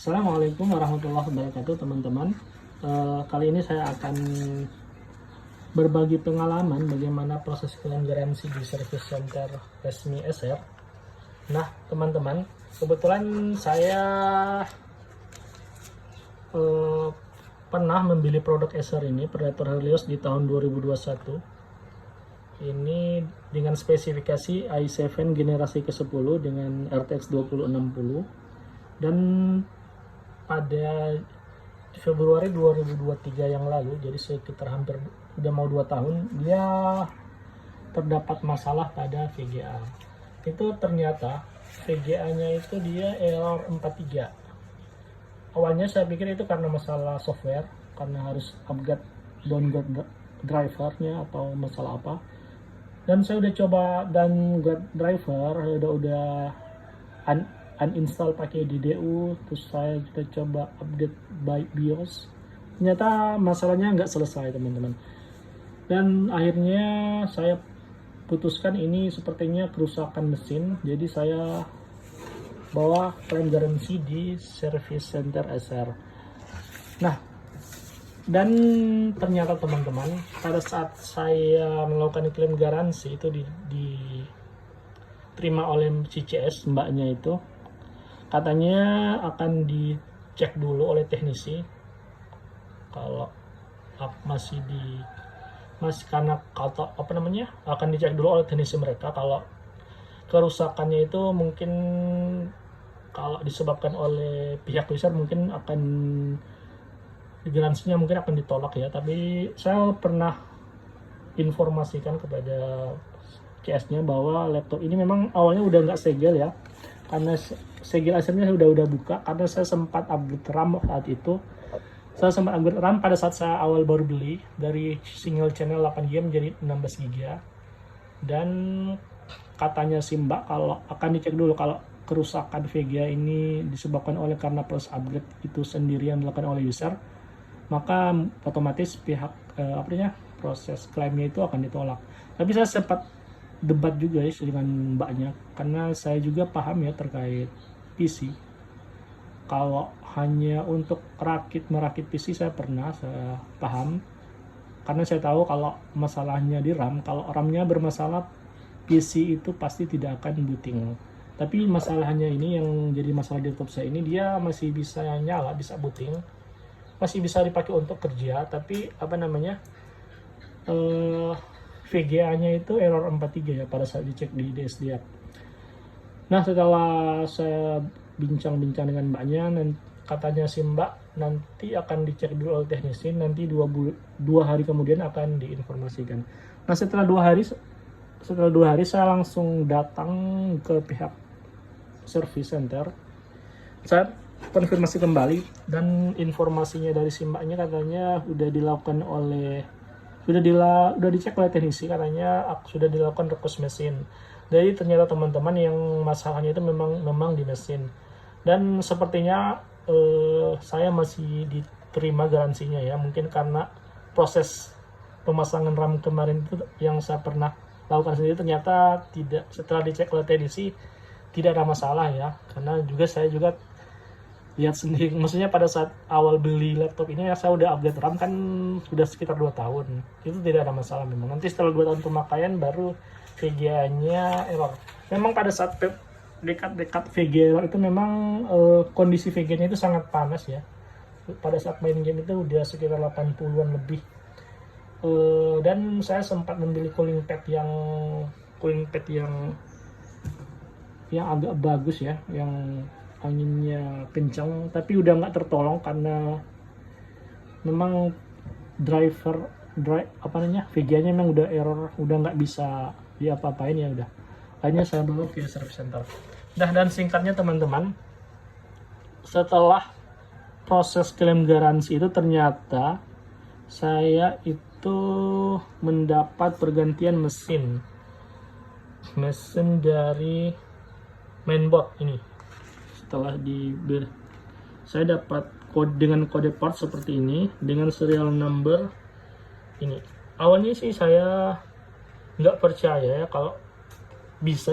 Assalamualaikum warahmatullahi wabarakatuh teman-teman. Kali ini saya akan berbagi pengalaman bagaimana proses klaim garansi di service center resmi Acer. Nah teman-teman, kebetulan saya pernah membeli produk Acer ini, Predator Helios, di tahun 2021. Ini dengan spesifikasi i7 generasi ke-10 dengan RTX 2060, dan pada Februari 2023 yang lalu, jadi sekitar hampir udah mau 2 tahun, dia terdapat masalah pada VGA. Itu ternyata VGA nya itu dia error 43. Awalnya saya pikir itu karena masalah software, karena harus upgrade downgrade drivernya atau masalah apa. Dan saya udah coba downgrade driver, udah uninstall pakai DDU, terus saya juga coba update by BIOS. Ternyata masalahnya nggak selesai teman-teman. Dan akhirnya saya putuskan ini sepertinya kerusakan mesin, jadi saya bawa klaim garansi di service center Acer. Nah, dan ternyata teman-teman, pada saat saya melakukan klaim garansi itu diterima oleh CCS, mbaknya itu katanya akan dicek dulu oleh teknisi kalau masih karena akan dicek dulu oleh teknisi mereka kalau kerusakannya itu mungkin kalau disebabkan oleh pihak user mungkin akan garansinya mungkin akan ditolak ya. Tapi saya pernah informasikan kepada CS-nya bahwa laptop ini memang awalnya udah nggak segel ya, karena segel Acernya udah buka, karena saya sempat upgrade RAM saat itu. Saya sempat upgrade RAM pada saat saya awal baru beli, dari single channel 8GB menjadi 16GB. Dan katanya si mbak kalau akan dicek dulu kalau kerusakan VGA ini disebabkan oleh karena proses upgrade itu sendiri yang dilakukan oleh user, maka otomatis pihak proses klaimnya itu akan ditolak. Tapi saya sempat debat juga ya dengan mbaknya, karena saya juga paham ya terkait PC. Kalau hanya untuk merakit PC saya paham, karena saya tahu kalau masalahnya di RAM, kalau RAM-nya bermasalah PC itu pasti tidak akan booting. Tapi masalahnya ini yang jadi masalah di laptop saya ini, dia masih bisa nyala, bisa booting, masih bisa dipakai untuk kerja, tapi VGA-nya itu error 43 ya pada saat dicek di DSDR. Nah, setelah saya bincang-bincang dengan mbaknya, katanya si mbak nanti akan dicek dulu oleh teknisi, nanti 2 hari kemudian akan diinformasikan. Nah, setelah 2 hari saya langsung datang ke pihak service center. Saya konfirmasi kembali, dan informasinya dari si mbaknya katanya sudah dicek oleh teknisi, katanya sudah dilakukan request mesin. Jadi ternyata teman-teman yang masalahnya itu memang di mesin. Dan sepertinya saya masih diterima garansinya ya, mungkin karena proses pemasangan RAM kemarin itu yang saya pernah lakukan sendiri, ternyata tidak, setelah dicek oleh teknisi tidak ada masalah ya. Karena saya juga lihat sendiri, maksudnya pada saat awal beli laptop ini ya, saya udah upgrade RAM kan sudah sekitar 2 tahun, itu tidak ada masalah memang. Nanti setelah 2 tahun pemakaian baru VGA nya error. Memang pada saat dekat VGA itu memang kondisi VGA nya itu sangat panas ya. Pada saat main game itu udah sekitar 80-an lebih. Dan saya sempat membeli cooling pad yang agak bagus ya, yang anginnya kencang, tapi udah nggak tertolong karena memang VGA-nya memang udah error, udah nggak bisa diapa-apain ya udah. Akhirnya saya bawa ke service center. Nah, dan singkatnya teman-teman, setelah proses klaim garansi itu ternyata saya itu mendapat pergantian mesin dari mainboard ini. Setelah saya dapat dengan kode part seperti ini dengan serial number ini. Awalnya sih saya nggak percaya ya kalau bisa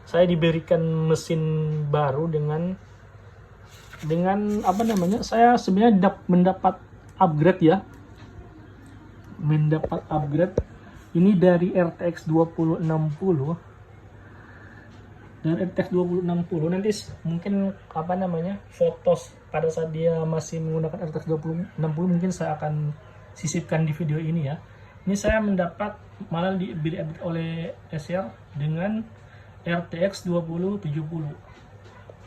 saya diberikan mesin baru dengan dengan apa namanya, saya sebenarnya mendapat upgrade ya, mendapat upgrade ini dari RTX 2060. Dan RTX 2060 nanti mungkin apa namanya, fotos pada saat dia masih menggunakan RTX 2060 mungkin saya akan sisipkan di video ini ya. Ini saya mendapat malah diberi update oleh Acer dengan RTX 2070.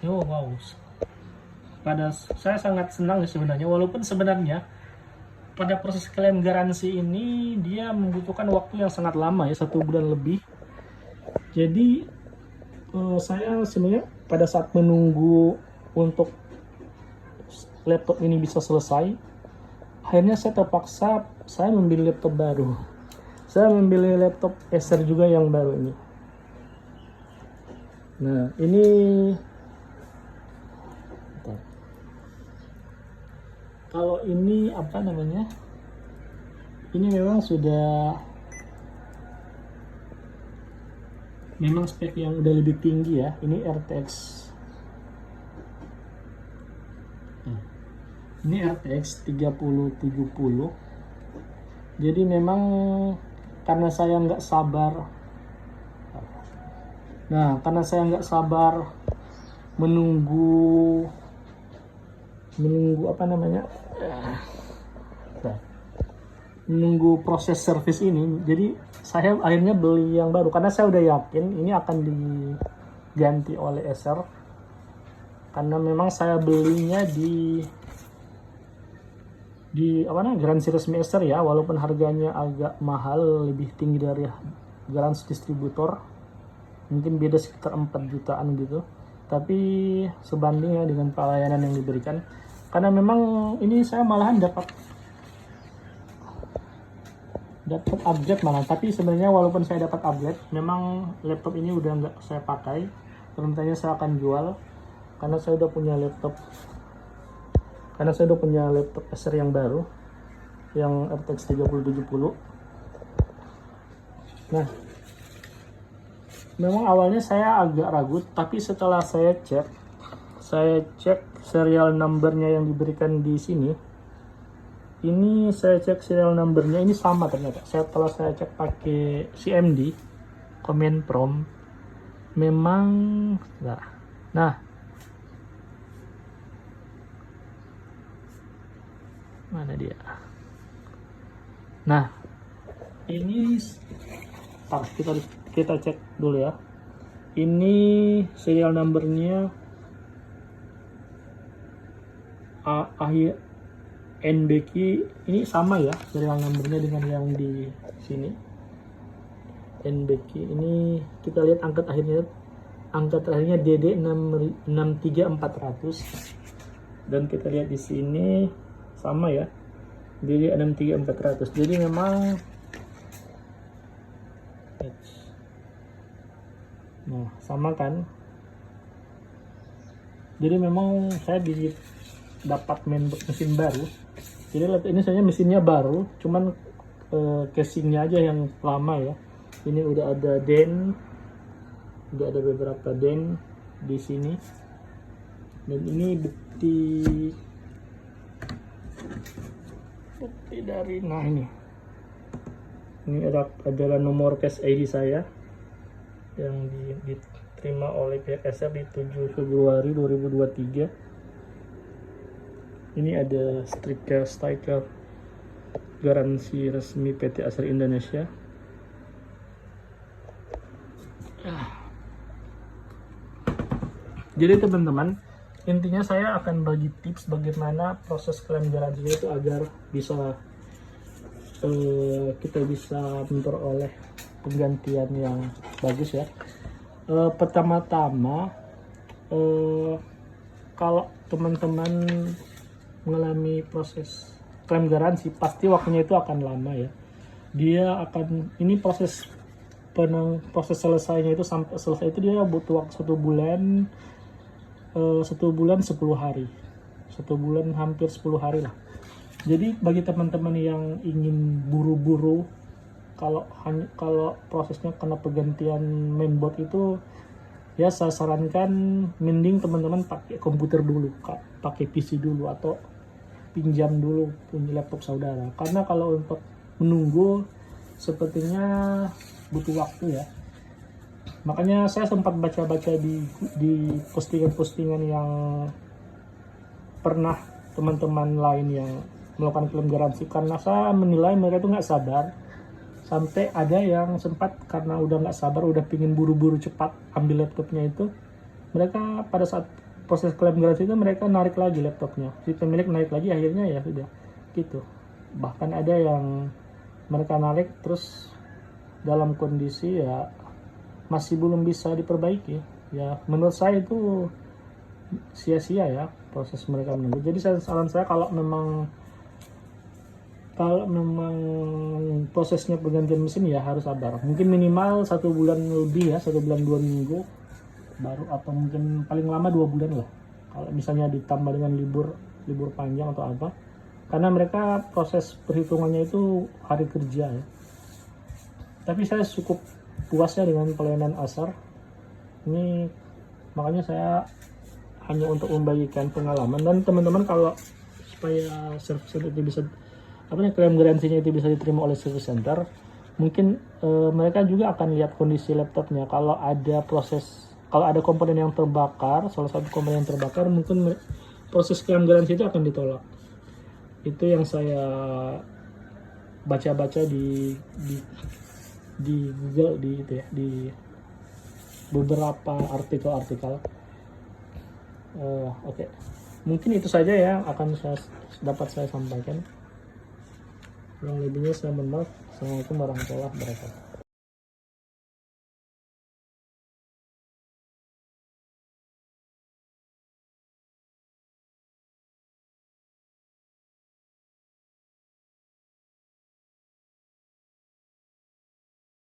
Oh wow, saya sangat senang sebenarnya, walaupun sebenarnya pada proses klaim garansi ini dia membutuhkan waktu yang sangat lama ya, 1 bulan lebih. Jadi saya sebenarnya pada saat menunggu untuk laptop ini bisa selesai, akhirnya saya terpaksa saya membeli laptop baru. Saya membeli laptop Acer juga yang baru ini. Nah ini kalau ini apa namanya, ini memang sudah spek yang udah lebih tinggi ya. Ini RTX ini RTX 3070. Jadi memang karena saya nggak sabar menunggu apa namanya, menunggu proses service ini, jadi saya akhirnya beli yang baru karena saya udah yakin ini akan diganti oleh Acer, karena memang saya belinya di apa namanya, garansi resmi Acer ya, walaupun harganya agak mahal, lebih tinggi dari garansi distributor, mungkin beda sekitar 4 jutaan gitu, tapi sebanding ya dengan pelayanan yang diberikan. Karena memang ini saya malahan dapat upgrade malah, tapi sebenarnya walaupun saya dapat upgrade, memang laptop ini udah nggak saya pakai, rencananya saya akan jual karena saya udah punya laptop Acer yang baru, yang RTX 3070. Nah memang awalnya saya agak ragu, tapi setelah saya cek serial numbernya yang diberikan di sini. Ini saya cek serial numbernya, ini sama ternyata. Setelah saya cek pakai CMD, command prompt, memang nah mana dia? Nah ini kita cek dulu ya. Ini serial numbernya akhir NBQ, ini sama ya serial numbernya dengan yang di sini. NBQ ini kita lihat angka terakhirnya DD 63400, dan kita lihat di sini sama ya, DD 63400. Jadi memang sama kan. Jadi memang saya dapat mesin baru. Jadi laptop ini sebenarnya mesinnya baru, cuman casingnya aja yang lama ya. Ini udah ada beberapa den di sini, dan ini bukti dari ini adalah nomor cache ID saya yang diterima oleh pihak Acer di 7 Februari 2023. Ini ada stiker garansi resmi PT Acer Indonesia. Jadi teman-teman, intinya saya akan bagi tips bagaimana proses klaim garansi itu agar bisa kita bisa memperoleh penggantian yang bagus ya. Pertama-tama, kalau teman-teman mengalami proses klaim garansi, pasti waktunya itu akan lama ya. Ini proses selesainya itu, sampai selesai itu dia butuh waktu 1 bulan, 10 hari, 1 bulan hampir 10 hari lah. Jadi bagi teman-teman yang ingin buru-buru, kalau prosesnya karena pergantian mainboard itu ya saya sarankan mending teman-teman pakai komputer dulu, pakai PC dulu, atau pinjam dulu punya laptop saudara, karena kalau untuk menunggu sepertinya butuh waktu ya. Makanya saya sempat baca-baca di postingan-postingan yang pernah teman-teman lain yang melakukan klaim garansi, karena saya menilai mereka itu nggak sabar. Sampai ada yang sempat karena udah nggak sabar, udah pingin buru-buru cepat ambil laptopnya itu, mereka pada saat proses klaim garansi itu mereka narik lagi laptopnya, si pemilik narik lagi, akhirnya ya sudah gitu. Bahkan ada yang mereka narik terus dalam kondisi ya masih belum bisa diperbaiki. Ya menurut saya itu sia-sia ya proses mereka menunggu. Jadi saran saya kalau memang prosesnya pergantian mesin ya harus sabar, mungkin minimal 1 bulan lebih ya, 1 bulan 2 minggu baru, atau mungkin paling lama 2 bulan lah kalau misalnya ditambah dengan libur panjang atau apa, karena mereka proses perhitungannya itu hari kerja ya. Tapi saya cukup puasnya dengan pelayanan Acer ini, makanya saya hanya untuk membagikan pengalaman. Dan teman-teman kalau supaya service itu bisa klaim garansinya itu bisa diterima oleh service center, mungkin mereka juga akan lihat kondisi laptopnya. Kalau ada komponen yang terbakar, salah satu komponen yang terbakar, mungkin proses klaim garansi itu akan ditolak. Itu yang saya baca-baca di Google, di beberapa artikel-artikel. Oke. Mungkin itu saja yang akan dapat saya sampaikan. Kurang lebihnya saya mohon maaf. Assalamualaikum warahmatullahi wabarakatuh.